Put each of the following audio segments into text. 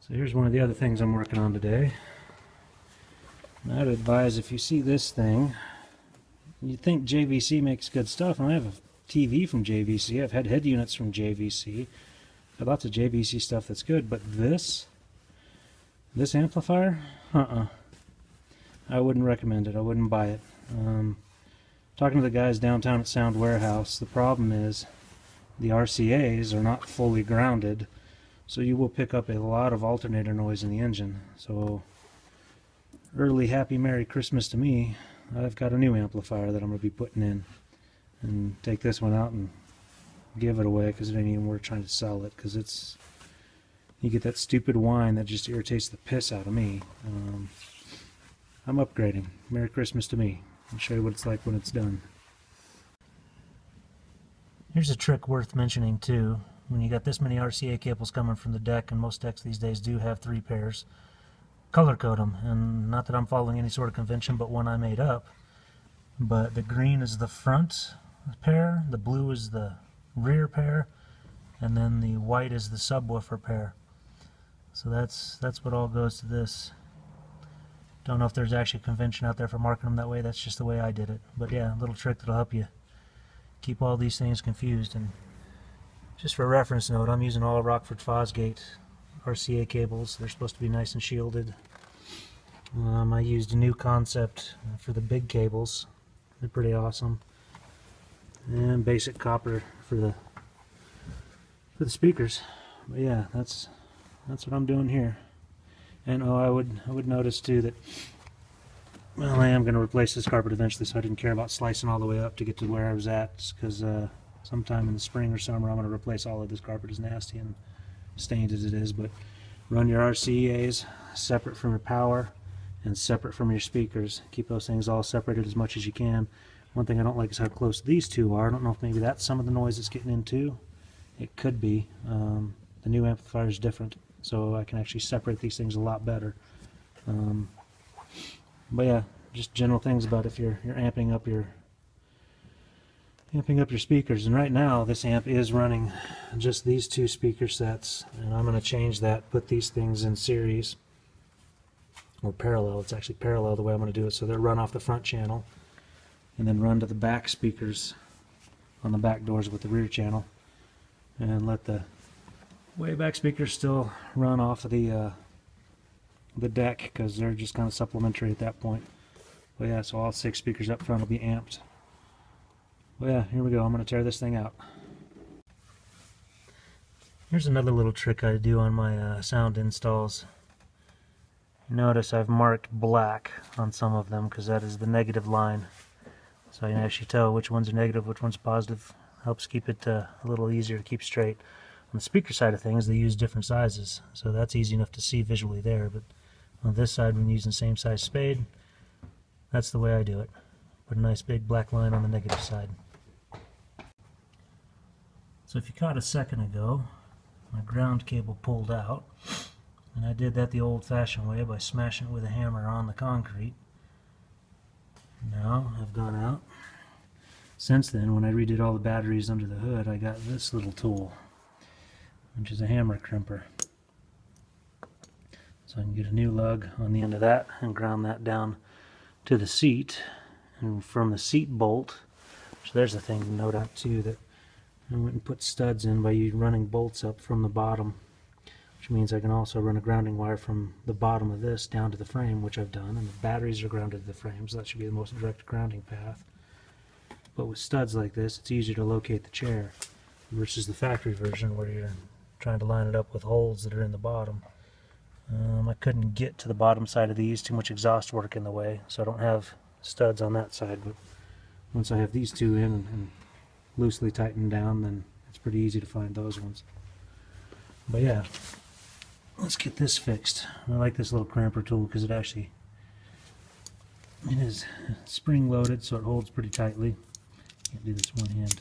So here's one of the other things I'm working on today. And I'd advise, if you see this thing, you think JVC makes good stuff, and I have a TV from JVC, I've had head units from JVC, I've got lots of JVC stuff that's good, but this amplifier, I wouldn't recommend it, I wouldn't buy it. Talking to the guys downtown at Sound Warehouse, the problem is the RCAs are not fully grounded, so you will pick up a lot of alternator noise in the engine. So early happy Merry Christmas to me. I've got a new amplifier that I'm going to be putting in, and take this one out and give it away because it ain't even worth trying to sell it, because it's, you get that stupid whine that just irritates the piss out of me. I'm upgrading. Merry Christmas to me. I'll show you what it's like when it's done. Here's a trick worth mentioning too. When you got this many RCA cables coming from the deck, and most decks these days do have 3 pairs, color code them. And not that I'm following any sort of convention, but one I made up. But the green is the front pair, the blue is the rear pair, and then the white is the subwoofer pair. So that's what all goes to this. Don't know if there's actually a convention out there for marking them that way. That's just the way I did it. But yeah, a little trick that'll help you keep all these things confused. And just for a reference note, I'm using all Rockford Fosgate RCA cables. They're supposed to be nice and shielded. I used a new concept for the big cables. They're pretty awesome. And basic copper for the speakers. But yeah, that's what I'm doing here. And I would notice too that, well, I am going to replace this carpet eventually, so I didn't care about slicing all the way up to get to where I was at, because sometime in the spring or summer I'm going to replace all of this carpet. As nasty and stained as it is. But run your RCAs separate from your power and separate from your speakers. Keep those things all separated as much as you can. One thing I don't like is how close these two are. I don't know if maybe that's some of the noise it's getting into. It could be. The new amplifier is different, so I can actually separate these things a lot better. But yeah, just general things about if you're amping up your speakers. And right now this amp is running just these 2 speaker sets, and I'm going to change that, put these things in series or parallel. It's actually parallel the way I'm going to do it, so they'll run off the front channel and then run to the back speakers on the back doors with the rear channel, and let the way back speakers still run off of the deck, because they're just kind of supplementary at that point. But yeah, so all 6 speakers up front will be amped. Well, yeah, here we go. I'm going to tear this thing out. Here's another little trick I do on my sound installs. Notice I've marked black on some of them because that is the negative line. So you can actually tell which ones are negative, which one's positive. Helps keep it a little easier to keep straight. On the speaker side of things, they use different sizes, so that's easy enough to see visually there. But on this side, when using the same size spade, that's the way I do it. Put a nice big black line on the negative side. So if you caught a second ago, my ground cable pulled out, and I did that the old-fashioned way by smashing it with a hammer on the concrete. Now I've gone out. Since then, when I redid all the batteries under the hood, I got this little tool, which is a hammer crimper. So I can get a new lug on the end of that and ground that down to the seat. And from the seat bolt, so there's the thing to note out too, that I went and put studs in by running bolts up from the bottom, which means I can also run a grounding wire from the bottom of this down to the frame, which I've done, and the batteries are grounded to the frame, so that should be the most direct grounding path. But with studs like this, it's easier to locate the chair versus the factory version where you're trying to line it up with holes that are in the bottom. I couldn't get to the bottom side of these, too much exhaust work in the way, so I don't have studs on that side. But once I have these 2 in and loosely tightened down, then it's pretty easy to find those ones. But yeah, let's get this fixed. I like this little crimper tool because it is spring loaded, so it holds pretty tightly. Can't do this one hand.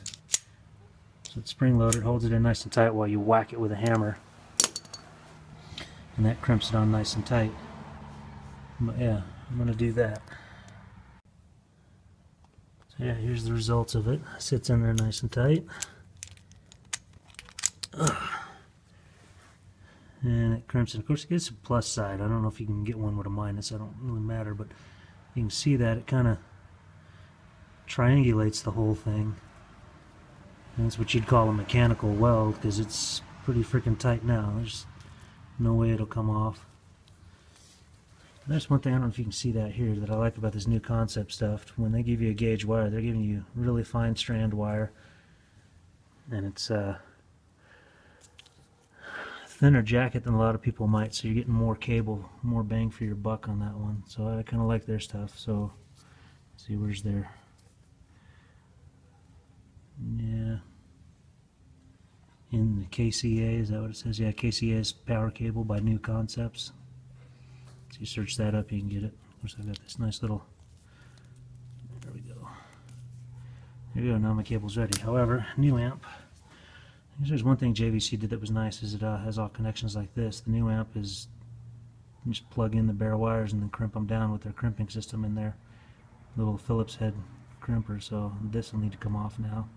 So it's spring loaded, holds it in nice and tight while you whack it with a hammer, and that crimps it on nice and tight. But yeah, I'm going to do that. So yeah, here's the results of it. It sits in there nice and tight. and it crimps. And of course, it gets a plus side. I don't know if you can get one with a minus. I don't really matter, but you can see that it kind of triangulates the whole thing. And that's what you'd call a mechanical weld, because it's pretty freaking tight now. There's no way it'll come off. And there's one thing, I don't know if you can see that here, that I like about this new concept stuff. When they give you a gauge wire, they're giving you really fine strand wire, and it's thinner jacket than a lot of people might, so you're getting more cable, more bang for your buck on that one. So I kind of like their stuff. So let's see, where's their, yeah, in the KCA, is that what it says? Yeah, KCA's power cable by New Concepts. So you search that up, you can get it. Of course, I've got this nice little, there we go. There you go, now my cable's ready. However, new amp. There's one thing JVC did that was nice, is it has all connections like this. The new amp is, you just plug in the bare wires and then crimp them down with their crimping system in there. Little Phillips head crimper, so this will need to come off now.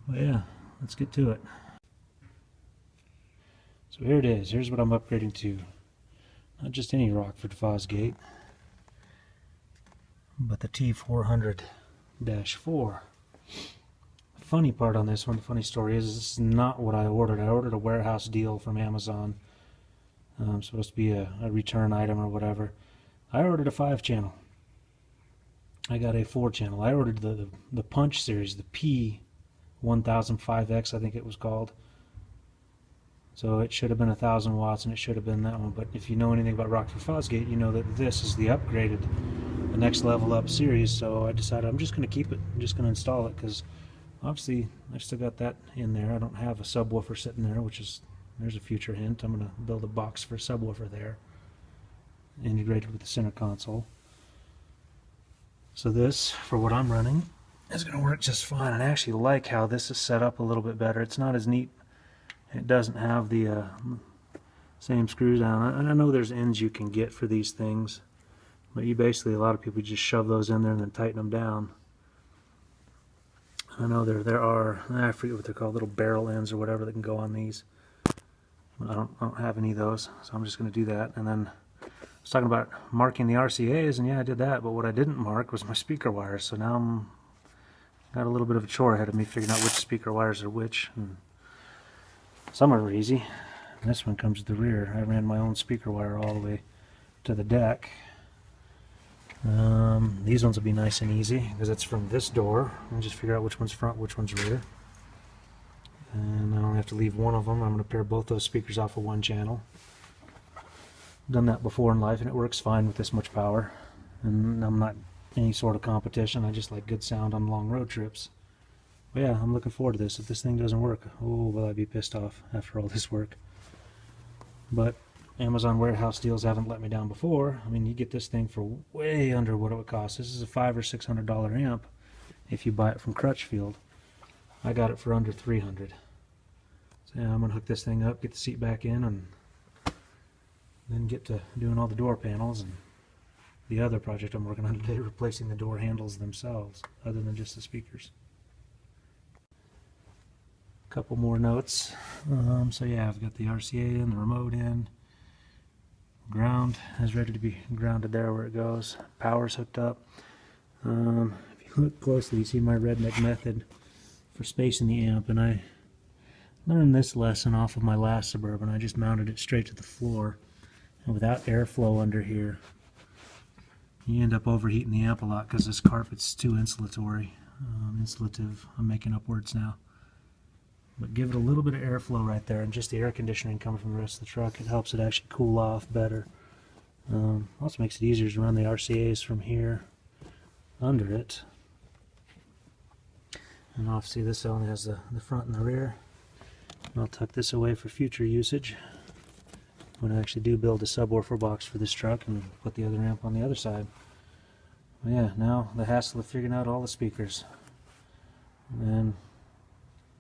But yeah, let's get to it. So here it is. Here's what I'm upgrading to. Not just any Rockford Fosgate, but the T400-4. Funny part on this one, the funny story is, this is not what I ordered. I ordered a warehouse deal from Amazon. Supposed to be a return item or whatever. I ordered a 5-channel. I got a 4-channel. I ordered the Punch series, the P1005X, I think it was called. So it should have been 1,000 watts, and it should have been that one. But if you know anything about Rockford Fosgate, you know that this is the upgraded, the next level up series. So I decided I'm just going to keep it. I'm just going to install it, because obviously I've still got that in there. I don't have a subwoofer sitting there, which is, there's a future hint. I'm going to build a box for a subwoofer there, integrated with the center console. So this, for what I'm running, is going to work just fine. And I actually like how this is set up a little bit better. It's not as neat. It doesn't have the same screws down. And I know there's ends you can get for these things, but you basically, a lot of people just shove those in there and then tighten them down. I know there are, I forget what they're called, little barrel ends or whatever that can go on these. But I don't have any of those, so I'm just going to do that. And then I was talking about marking the RCAs, and yeah, I did that, but what I didn't mark was my speaker wires. So now I'm got a little bit of a chore ahead of me figuring out which speaker wires are which. And some are easy. And this one comes to the rear. I ran my own speaker wire all the way to the deck. These ones will be nice and easy, because it's from this door. I'll just figure out which one's front, which one's rear. And I only have to leave one of them. I'm going to pair both those speakers off of one channel. Done that before in life, and it works fine with this much power. And I'm not any sort of competition. I just like good sound on long road trips. But yeah, I'm looking forward to this. If this thing doesn't work, oh, will I be pissed off after all this work. But Amazon warehouse deals haven't let me down before. I mean, you get this thing for way under what it would cost. This is a $500 or $600 amp if you buy it from Crutchfield. I got it for under $300. So yeah, I'm gonna hook this thing up, get the seat back in, and then get to doing all the door panels and the other project I'm working on today, replacing the door handles themselves, other than just the speakers. Couple more notes. So yeah, I've got the RCA in, the remote in, ground is ready to be grounded there where it goes, power's hooked up. If you look closely, you see my redneck method for spacing the amp, and I learned this lesson off of my last Suburban. I just mounted it straight to the floor, and without airflow under here, you end up overheating the amp a lot because this carpet's too insulative. I'm making up words now. But give it a little bit of airflow right there, and just the air conditioning coming from the rest of the truck, it helps it actually cool off better. Also makes it easier to run the RCAs from here under it. And obviously this only has the front and the rear. And I'll tuck this away for future usage when I actually do build a subwoofer box for this truck and put the other amp on the other side. But yeah, now the hassle of figuring out all the speakers. And then,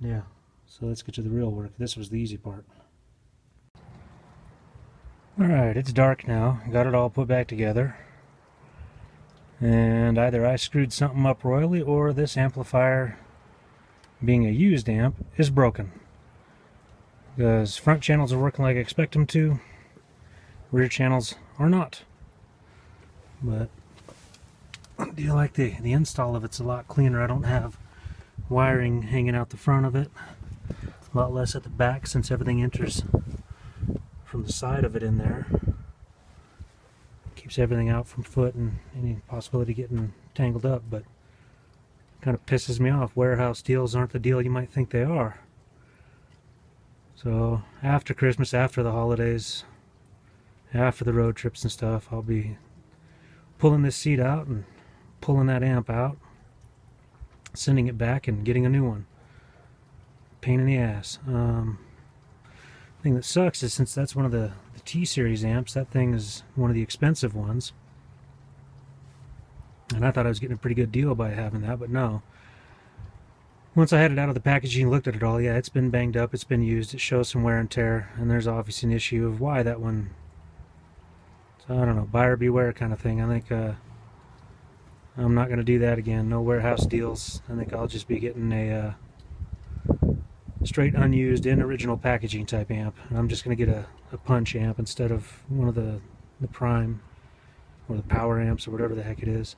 yeah. So let's get to the real work. This was the easy part. Alright, it's dark now. Got it all put back together. And either I screwed something up royally, or this amplifier, being a used amp, is broken. because front channels are working like I expect them to, rear channels are not. But I do like the install of it's a lot cleaner. I don't have wiring hanging out the front of it, a lot less at the back since everything enters from the side of it in there. Keeps everything out from foot and any possibility of getting tangled up, but kind of pisses me off. Warehouse deals aren't the deal you might think they are. So after Christmas, after the holidays, after the road trips and stuff, I'll be pulling this seat out and pulling that amp out, sending it back and getting a new one. Pain in the ass. Thing that sucks is since that's one of the T-series amps, that thing is one of the expensive ones. And I thought I was getting a pretty good deal by having that, but no. Once I had it out of the packaging and looked at it all, yeah, it's been banged up, it's been used, it shows some wear and tear, and there's obviously an issue of why that one. So I don't know, buyer beware kind of thing. I think I'm not going to do that again. No warehouse deals. I think I'll just be getting a straight unused in original packaging type amp. And I'm just going to get a punch amp instead of one of the prime or the power amps or whatever the heck it is.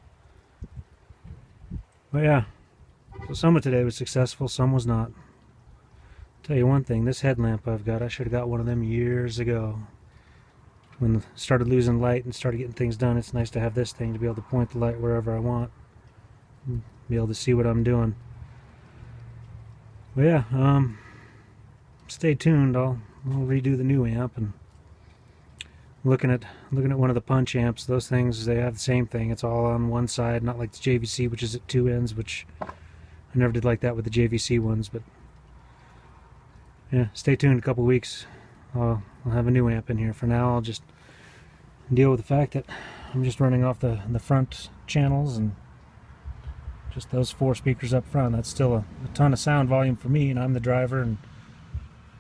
But yeah, so some of today was successful, some was not. Tell you one thing, this headlamp I've got, I should have got one of them years ago. When I started losing light and started getting things done, it's nice to have this thing to be able to point the light wherever I want. Be able to see what I'm doing. But yeah, stay tuned. I'll redo the new amp, and looking at one of the punch amps. Those things, they have the same thing. It's all on one side, not like the JVC, which is at two ends, which I never did like that with the JVC ones. But yeah, stay tuned. A couple weeks, I'll have a new amp in here. For now, I'll just deal with the fact that I'm just running off the front channels and just those 4 speakers up front. That's still a ton of sound volume for me, and I'm the driver, and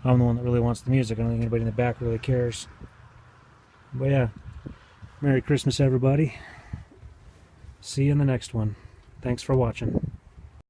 I'm the one that really wants the music. I don't think anybody in the back really cares. But yeah, Merry Christmas, everybody. See you in the next one. Thanks for watching.